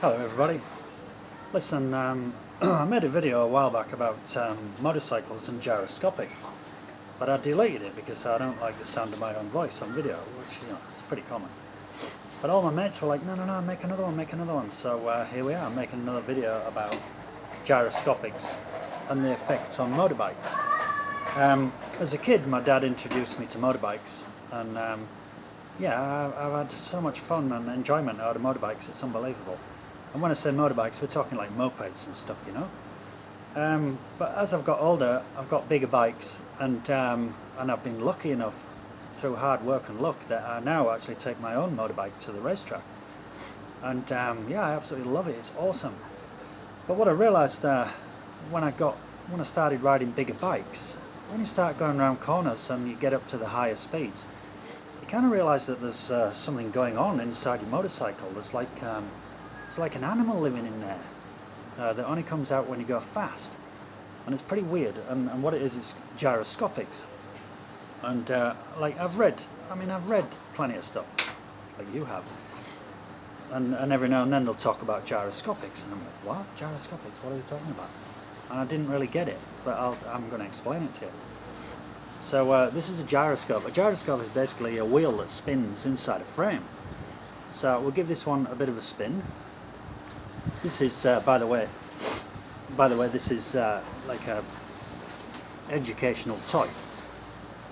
Hello everybody. Listen, I made a video a while back about motorcycles and gyroscopics, but I deleted it because I don't like the sound of my own voice on video, which, you know, is pretty common. But all my mates were like, no, make another one. So here we are, making another video about gyroscopics and the effects on motorbikes. As a kid, my dad introduced me to motorbikes, and yeah, I've had so much fun and enjoyment out of motorbikes, it's unbelievable. And when I say motorbikes, we're talking like mopeds and stuff, you know. But as I've got older, I've got bigger bikes, and I've been lucky enough, through hard work and luck, that I now actually take my own motorbike to the racetrack. And yeah, I absolutely love it. It's awesome. But what I realised when I started riding bigger bikes, when you start going around corners and you get up to the higher speeds, you kind of realise that there's something going on inside your motorcycle. There's like it's like an animal living in there that only comes out when you go fast, and it's pretty weird. And what it is gyroscopics. And like I've read plenty of stuff, like you have, and every now and then they'll talk about gyroscopics, and I'm like, what? Gyroscopics? What are you talking about? And I didn't really get it, but I'm going to explain it to you. So this is a gyroscope. A gyroscope is basically a wheel that spins inside a frame. So we'll give this one a bit of a spin. This is, by the way, this is like a educational toy.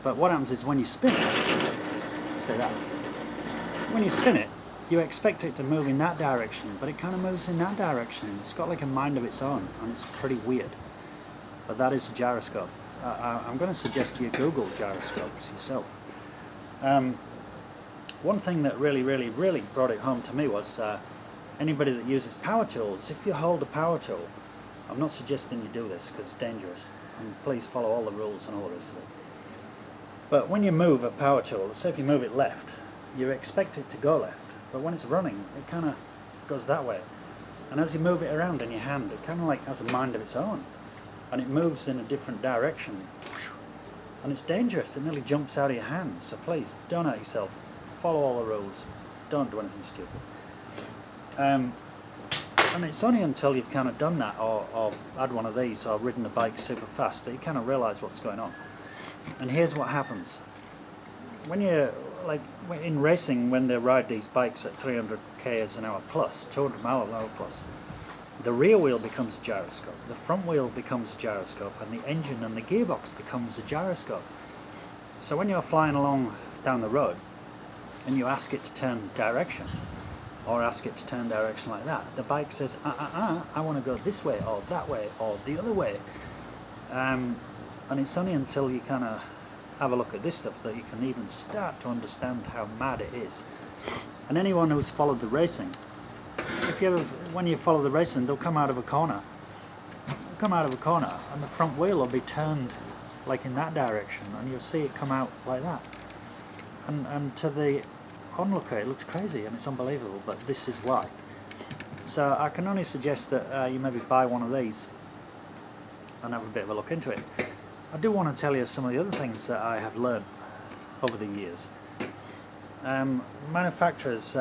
But what happens is when you spin it, say that, when you spin it, you expect it to move in that direction, but it kind of moves in that direction. It's got like a mind of its own, and it's pretty weird. But that is a gyroscope. I'm going to suggest you Google gyroscopes yourself. One thing that really brought it home to me was anybody that uses power tools. If you hold a power tool, I'm not suggesting you do this because it's dangerous, and please follow all the rules and all the rest of it. But when you move a power tool, let's say if you move it left, you expect it to go left, but when it's running, it kind of goes that way. And as you move it around in your hand, it kind of like has a mind of its own, and it moves in a different direction. And it's dangerous, it nearly jumps out of your hand, so please, don't hurt yourself, follow all the rules, don't do anything stupid. And it's only until you've kind of done that, or had one of these, or ridden a bike super fast, that you kind of realise what's going on. And here's what happens. When you're, like, in racing, when they ride these bikes at 300 k's an hour plus, 200 miles an hour plus, the rear wheel becomes a gyroscope, the front wheel becomes a gyroscope, and the engine and the gearbox becomes a gyroscope. So when you're flying along down the road, and you ask it to turn direction, or ask it to turn direction like that, the bike says, I want to go this way, or that way, or the other way. And it's only until you kind of have a look at this stuff that you can even start to understand how mad it is. And anyone who's followed the racing, when you follow the racing, they'll come out of a corner. And the front wheel will be turned like in that direction, and you'll see it come out like that. And to the onlooker, it looks crazy and it's unbelievable, but this is why. So I can only suggest that you maybe buy one of these and have a bit of a look into it. I do want to tell you some of the other things that I have learned over the years. Manufacturers,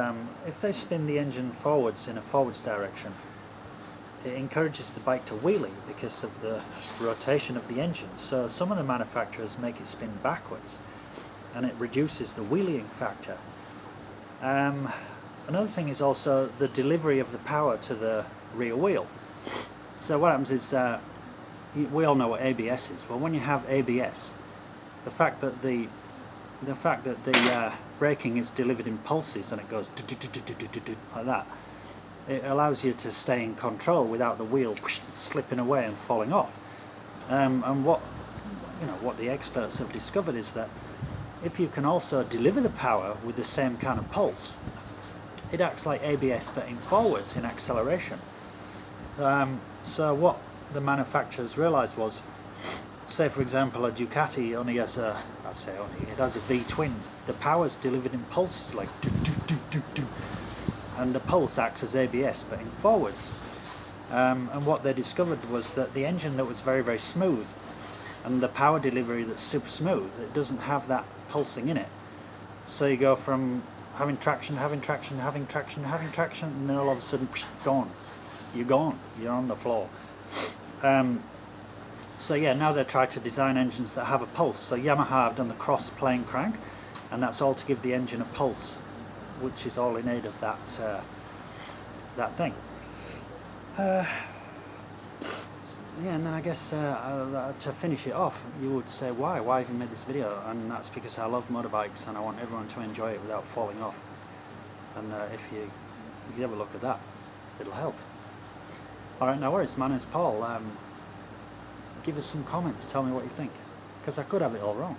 if they spin the engine forwards in a forwards direction, it encourages the bike to wheelie because of the rotation of the engine. So some of the manufacturers make it spin backwards, and it reduces the wheeling factor. Another thing is also the delivery of the power to the rear wheel. So what happens is, we all know what ABS is. Well, when you have ABS, the fact that the braking is delivered in pulses and it goes like that, it allows you to stay in control without the wheel slipping away and falling off. And what the experts have discovered is that if you can also deliver the power with the same kind of pulse, it acts like ABS but in forwards, in acceleration. So what the manufacturers realised was, say for example a Ducati only has it has a V-twin. The power is delivered in pulses, like and the pulse acts as ABS but in forwards. And what they discovered was that the engine that was very smooth, and the power delivery that's super smooth, it doesn't have that pulsing in it. So you go from having traction, having traction, having traction, having traction, and then all of a sudden, psh, gone. You're gone. You're on the floor. So yeah, now they're trying to design engines that have a pulse. So Yamaha have done the cross plane crank, and that's all to give the engine a pulse, which is all in aid of that that thing. Yeah, and then I guess to finish it off, you would say, why have you made this video? And that's because I love motorbikes and I want everyone to enjoy it without falling off. And if you have a look at that, it'll help. Alright, no worries, my name's Paul. Give us some comments, tell me what you think, because I could have it all wrong.